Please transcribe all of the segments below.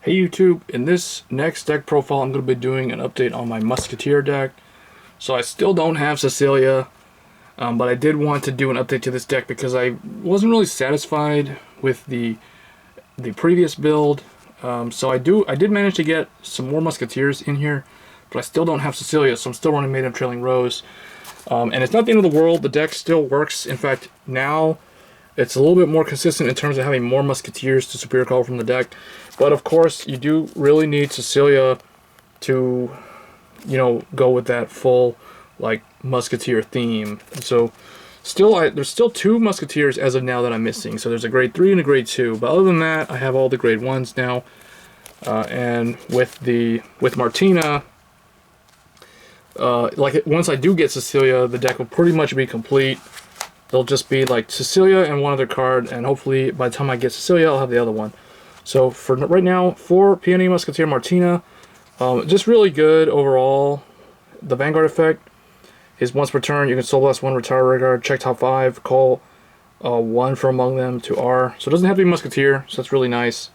Hey YouTube, in this next deck profile I'm going to be doing an update on my Musketeer deck. So I still don't have Cecilia, but I did want to do an update to this deck because I wasn't really satisfied with the previous build. So I did manage to get some more Musketeers in here, but I still don't have Cecilia, so I'm still running Made of Trailing Rose. And it's not the end of the world, the deck still works. In fact, now it's a little bit more consistent in terms of having more Musketeers to superior call from the deck. But of course, you do really need Cecilia to, go with that full, like, Musketeer theme. And so, there's still 2 Musketeers as of now that I'm missing. So there's a grade 3 and a grade 2. But other than that, I have all the grade 1s now. And with Martina, once I do get Cecilia, the deck will pretty much be complete. They'll just be like Cecilia and one other card, and hopefully by the time I get Cecilia, I'll have the other one. So for right now, for Peony Musketeer Martina, just really good overall. The Vanguard effect is once per turn, you can Soul Blast 1, retire Vanguard, check top 5, call 1 from among them to R. So it doesn't have to be Musketeer, so that's really nice.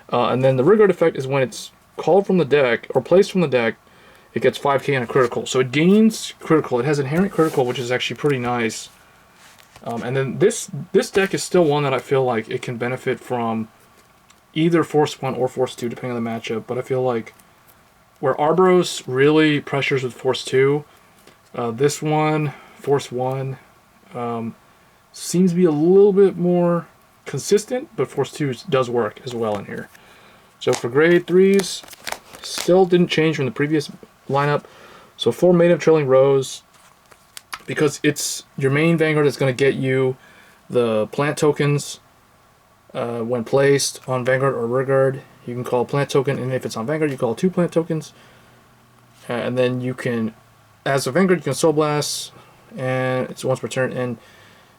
And then the Vanguard effect is when it's called from the deck, or placed from the deck, it gets 5k and a critical. So it gains critical. It has inherent critical, which is actually pretty nice. And then this deck is still one that I feel like it can benefit from either Force 1 or Force 2, depending on the matchup. But I feel like where Arbros really pressures with Force 2, this one, Force 1, seems to be a little bit more consistent, but Force 2 does work as well in here. So for grade 3s, still didn't change from the previous lineup. So 4 Made of Trailing Rose, because it's your main Vanguard is going to get you the plant tokens when placed on Vanguard or Rearguard. You can call a plant token, and if it's on Vanguard, you call 2 plant tokens. And then you can, as a Vanguard, you can Soul Blast, and it's once per turn, and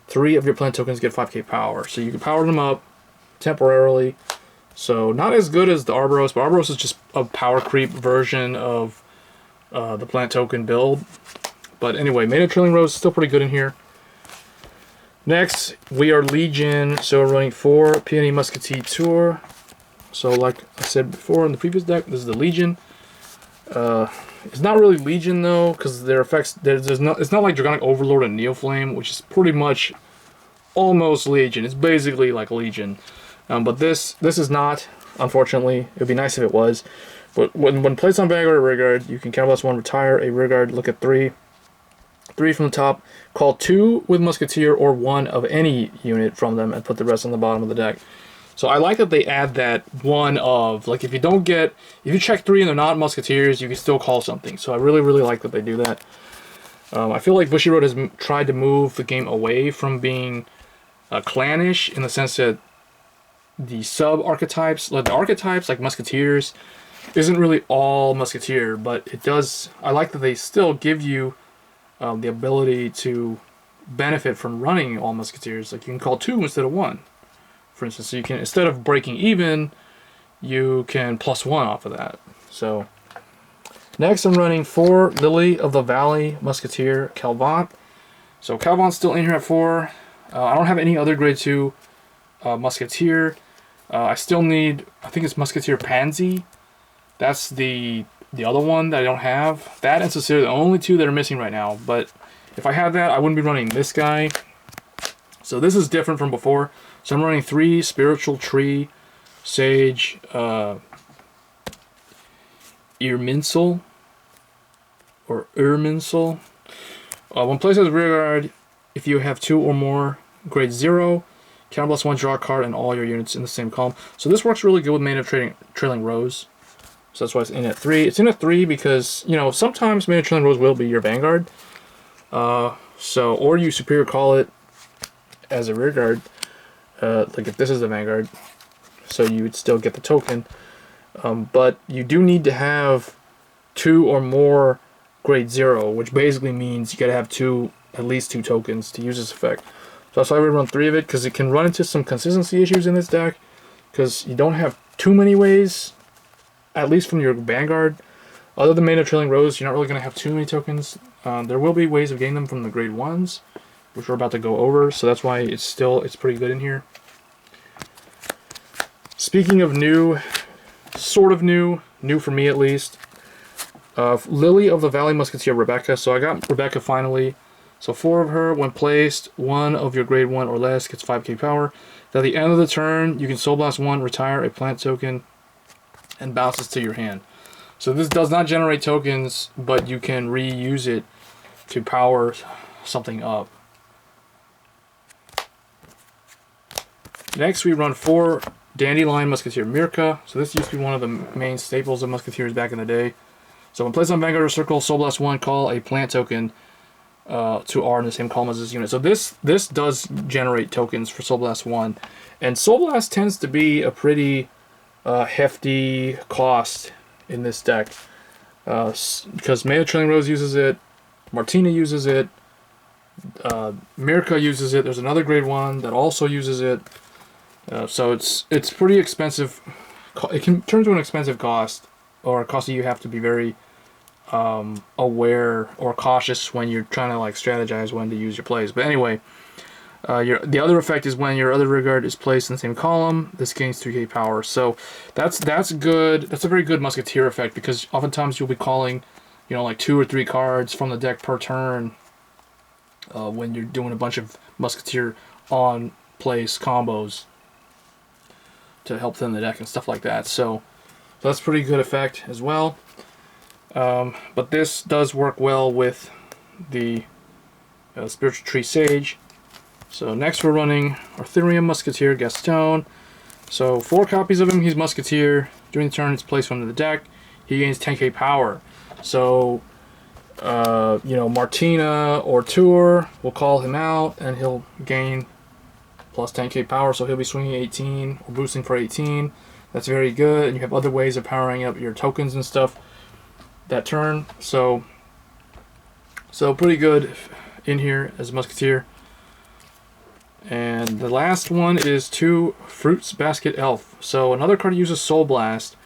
3 of your plant tokens get 5k power. So you can power them up temporarily. So not as good as the Arbros, but Arbros is just a power creep version of the plant token build. But anyway, Made of Trailing Rose is still pretty good in here. Next, we are Legion, so we're running 4 Peony Musketeer. So like I said before in the previous deck, this is the Legion. It's not really Legion though, because their effects, it's not like Dragonic Overlord and Neoflame, which is pretty much almost Legion. It's basically like Legion. But this is not, unfortunately. It would be nice if it was. But when placed on Vanguard or Rearguard, you can counterblast 1, retire a Rearguard, look at 3 from the top, call 2 with Musketeer or 1 of any unit from them, and put the rest on the bottom of the deck. So I like that they add that 1 of, like if you check 3 and they're not Musketeers, you can still call something. So I really, really like that they do that. I feel like Bushiroad has tried to move the game away from being clannish, in the sense that the sub-archetypes, like the archetypes like Musketeers, isn't really all Musketeer, but it does, I like that they still give you the ability to benefit from running all Musketeers. Like you can call 2 instead of 1, for instance. So you can, instead of breaking even, you can +1 off of that. So next I'm running 4 Lily of the Valley Musketeer Calvant. So Calvant's still in here at 4. I don't have any other grade 2 Musketeer. I still need, I think it's Musketeer Pansy. That's the other one that I don't have. That and Cecilia are the only 2 that are missing right now. But if I had that, I wouldn't be running this guy. So this is different from before. So I'm running 3 Spiritual Tree, Sage, Irminsul, or Irminsul. When placed as Rearguard, if you have 2 or more grade 0, counterblast 1, draw a card, and all your units in the same column. So this works really good with Made of Trailing Rose. So that's why it's in at 3. It's in at 3 because, sometimes Made of Trailing Rose will be your Vanguard. Or you superior call it as a Rearguard. Like if this is the Vanguard. So you would still get the token. But you do need to have 2 or more grade 0, which basically means you gotta have at least 2 tokens to use this effect. So that's why we run 3 of it, because it can run into some consistency issues in this deck, because you don't have too many ways, at least from your Vanguard. Other than Made of Trailing Rose, you're not really going to have too many tokens. There will be ways of getting them from the grade 1s, which we're about to go over, so that's why it's pretty good in here. Speaking of new sort of new for me at least. Lily of the Valley Musketeer Rebecca. So I got Rebecca finally. So 4 of her. When placed, 1 of your grade 1 or less gets 5k power. At the end of the turn, you can Soul Blast 1, retire a plant token, and bounces to your hand. So this does not generate tokens, but you can reuse it to power something up. Next, we run 4 Dandelion Musketeer Mirka. So this used to be one of the main staples of Musketeers back in the day. So when placed on Vanguard or Circle, Soul Blast 1, call a plant token to R in the same column as this unit. So this does generate tokens for Soul Blast 1. And Soul Blast tends to be a pretty hefty cost in this deck. Because May of Trailing Rose uses it, Martina uses it, Mirka uses it, there's another grade 1 that also uses it. So it's pretty expensive. It can turn to an expensive cost, or a cost that you have to be very aware or cautious when you're trying to like strategize when to use your plays. But anyway, the other effect is when your other Vanguard is placed in the same column, this gains 3k power. So that's good. That's a very good Musketeer effect, because oftentimes you'll be calling, you know, like 2 or 3 cards from the deck per turn when you're doing a bunch of Musketeer on place combos to help thin the deck and stuff like that. So that's a pretty good effect as well. But this does work well with the Spiritual Tree Sage. So next we're running Arthurian Musketeer Gaston. So 4 copies of him. He's Musketeer. During the turn, it's placed from the deck. He gains 10k power. So you know, Martina or Tour will call him out, and he'll gain plus 10k power, so he'll be swinging 18 or boosting for 18. That's very good, and you have other ways of powering up your tokens and stuff that turn. So pretty good in here as a Musketeer. And the last one is 2 Fruits Basket Elf. So another card uses Soul Blast.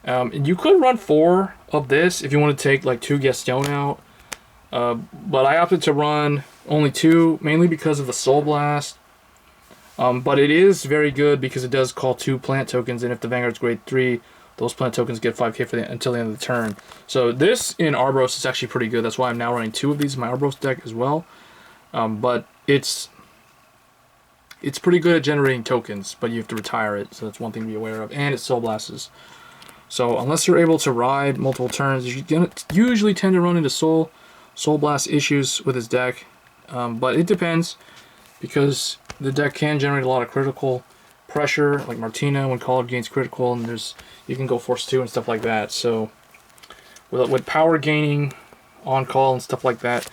And you could run 4 of this if you want to take like 2 Gaston out. But I opted to run only 2, mainly because of the Soul Blast. But it is very good because it does call 2 plant tokens, and if the Vanguard's grade 3, those plant tokens get 5k for until the end of the turn. So this in Arbros is actually pretty good. That's why I'm now running 2 of these in my Arbros deck as well. But it's pretty good at generating tokens, but you have to retire it, so that's one thing to be aware of. And it Soul Blasts. So unless you're able to ride multiple turns, you're gonna usually tend to run into Soul Blast issues with his deck. But it depends, because the deck can generate a lot of critical pressure, like Martina when called gains critical, and you can go force 2 and stuff like that. So with power gaining on call and stuff like that,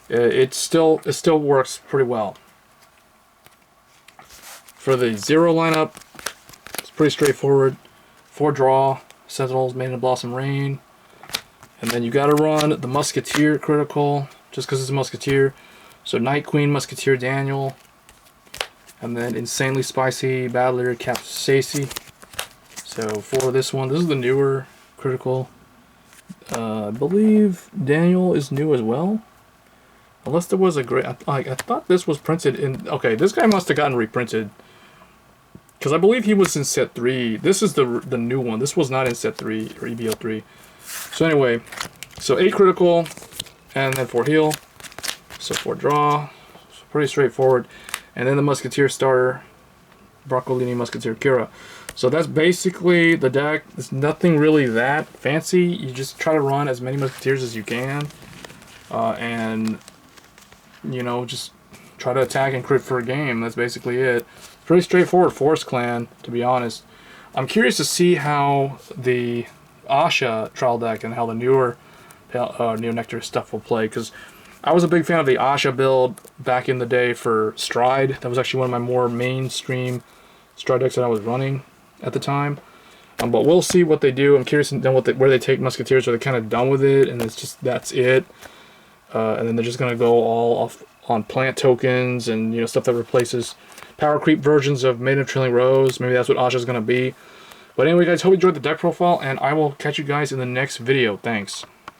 it still works pretty well. For the 0 lineup, it's pretty straightforward. 4 draw, Sentinels, Maiden of Blossom Rain, and then you got to run the Musketeer critical, just because it's a Musketeer. So Night Queen, Musketeer Daniel, and then Insanely Spicy Battler Captain Stacey. So for this one, this is the newer critical. I believe Daniel is new as well, unless there was a great. I thought this was printed in. Okay, this guy must have gotten reprinted, because I believe he was in set 3. This is the new one. This was not in set 3 or EBO 3. So anyway, so 8 critical, and then 4 heal. So 4 draw. So pretty straightforward. And then the Musketeer starter, Broccolini Musketeer Kira. So that's basically the deck. There's nothing really that fancy. You just try to run as many Musketeers as you can. And, you know, just try to attack and crit for a game. That's basically it. Pretty straightforward Forest Clan, to be honest. I'm curious to see how the Asha trial deck and how the newer Neo-Nectar stuff will play, because I was a big fan of the Asha build back in the day for Stride. That was actually one of my more mainstream Stride decks that I was running at the time. But we'll see what they do. I'm curious to know where they take Musketeers. Are they kind of done with it, and it's just that's it? And then they're just gonna go all off on plant tokens and, you know, stuff that replaces power creep versions of Maiden of Trailing Rose. Maybe that's what Asha's gonna be. But anyway, guys, hope you enjoyed the deck profile, and I will catch you guys in the next video. Thanks.